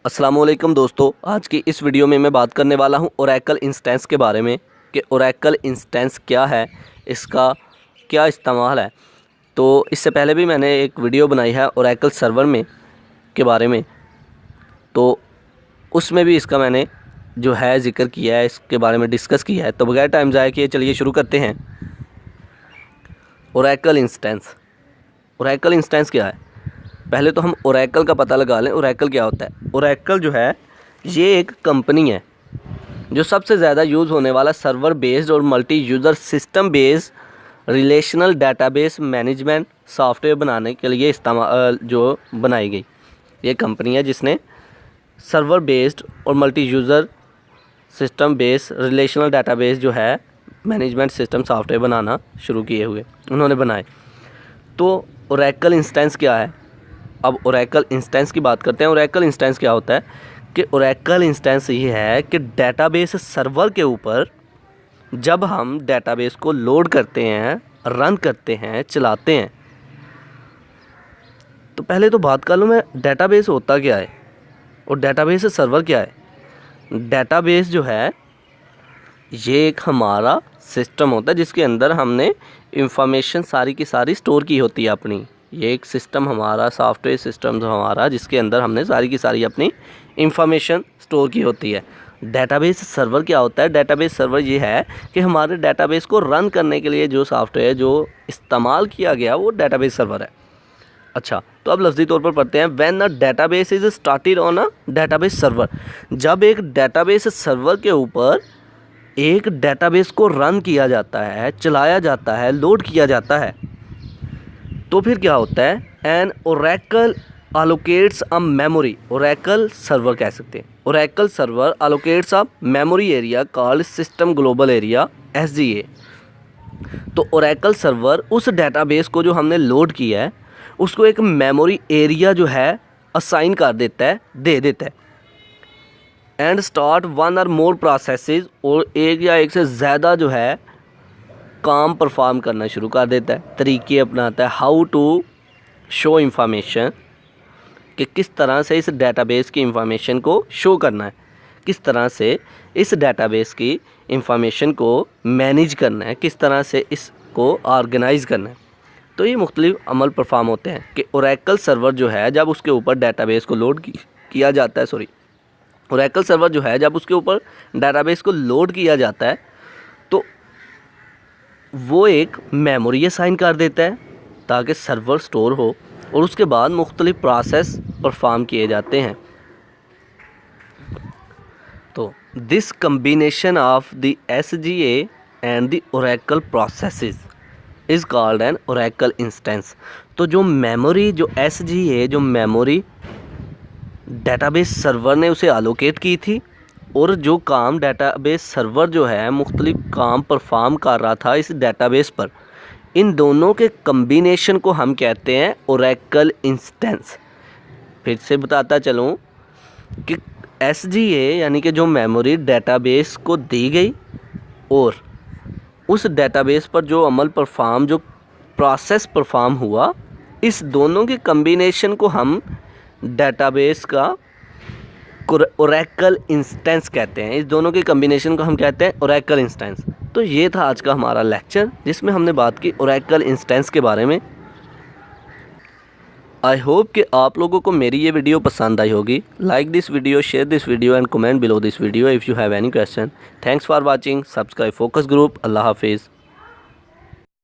अस्सलामुअलैकुम दोस्तों, आज की इस वीडियो में मैं बात करने वाला हूं ओरेकल इंस्टेंस के बारे में कि ओरेकल इंस्टेंस क्या है, इसका क्या इस्तेमाल है। तो इससे पहले भी मैंने एक वीडियो बनाई है ओरेकल सर्वर में के बारे में, तो उसमें भी इसका मैंने जो है ज़िक्र किया है, इसके बारे में डिस्कस किया है। तो बगैर टाइम ज़ाया किए चलिए शुरू करते हैं। ओरेकल इंस्टेंस क्या है? पहले तो हम ओरेकल का पता लगा लें। ओरेकल क्या होता है? ओरेकल जो है ये एक कंपनी है जो सबसे ज़्यादा यूज़ होने वाला सर्वर बेस्ड और multi user system based relational database management software बनाने के लिए इस्तेमाल जो बनाई गई ये कंपनी है, जिसने सर्वर बेस्ड और multi user system based relational database जो है मैनेजमेंट सिस्टम सॉफ्टवेयर बनाना शुरू किए हुए उन्होंने बनाए। तो ओरेकल इंस्टेंस क्या है? अब ओरेकल इंस्टेंस की बात करते हैं। ओरेकल इंस्टेंस क्या होता है कि ओरेकल इंस्टेंस ये है कि डेटाबेस सर्वर के ऊपर जब हम डेटाबेस को लोड करते हैं, रन करते हैं, चलाते हैं, तो पहले तो बात कर लूँ मैं डेटाबेस होता क्या है और डेटाबेस सर्वर क्या है। डेटाबेस जो है ये एक हमारा सिस्टम होता है जिसके अंदर हमने इंफॉर्मेशन सारी की सारी स्टोर की होती है अपनी। ये एक सिस्टम हमारा सॉफ्टवेयर सिस्टम जो हमारा जिसके अंदर हमने सारी की सारी अपनी इंफॉर्मेशन स्टोर की होती है। डेटाबेस सर्वर क्या होता है? डेटाबेस सर्वर ये है कि हमारे डेटाबेस को रन करने के लिए जो सॉफ्टवेयर जो इस्तेमाल किया गया वो डेटाबेस सर्वर है। अच्छा, तो अब लफ्ज़ी तौर पर पढ़ते हैं। When a database is started on a database server, जब एक डेटाबेस सर्वर के ऊपर एक डेटाबेस को रन किया जाता है, चलाया जाता है, लोड किया जाता है, तो फिर क्या होता है? An Oracle allocates a memory. Oracle server कह सकते हैं। Oracle server allocates a memory area called system global area SGA। तो ओरेकल सर्वर उस डेटाबेस को जो हमने लोड किया है उसको एक मेमोरी एरिया जो है असाइन कर देता है, दे देता है। एंड स्टार्ट वन और मोर प्रोसेसेस, और एक या एक से ज़्यादा जो है काम परफॉर्म करना शुरू कर देता है, तरीके अपनाता है। हाउ टू शो इंफॉर्मेशन, कि किस तरह से इस डेटाबेस की इंफॉर्मेशन को शो करना है, किस तरह से इस डेटाबेस की इंफॉर्मेशन को मैनेज करना है, किस तरह से इसको ऑर्गेनाइज़ करना है। तो ये मुख्तलिफ अमल परफॉर्म होते हैं कि ओरेकल सर्वर जो है जब उसके ऊपर डेटाबेस को लोड किया जाता है ओरेकल सर्वर जो है जब उसके ऊपर डेटाबेस को लोड किया जाता है तो वो एक मेमोरी असाइन कर देता है ताकि सर्वर स्टोर हो, और उसके बाद मुख्तलिफ प्रोसेस परफॉर्म किए जाते हैं। तो this combination of the SGA and the Oracle processes is called an Oracle instance. तो जो मेमोरी जो SGA जो मेमोरी डेटाबेस सर्वर ने उसे एलोकेट की थी, और जो काम डेटाबेस सर्वर जो है मुख्तलिफ काम परफॉर्म कर रहा था इस डेटाबेस पर, इन दोनों के कम्बिनेशन को हम कहते हैं ओरेकल इंस्टेंस। फिर से बताता चलूँ कि SGA यानी कि जो मेमोरी डेटाबेस को दी गई और उस डेटाबेस पर जो अमल परफॉर्म जो प्रोसेस परफॉर्म हुआ, इस दोनों के कम्बिनेशन को हम डेटाबेस का ओरेकल इंस्टेंस कहते हैं। इस दोनों के कम्बिनेशन को हम कहते हैं ओरेकल इंस्टेंस। तो ये था आज का हमारा लेक्चर जिसमें हमने बात की ओरेकल इंस्टेंस के बारे में। आई होप कि आप लोगों को मेरी ये वीडियो पसंद आई होगी। Like this video, share this video and comment below this video if you have any question. Thanks for watching. Subscribe Focus Group. अल्लाह हाफिज़।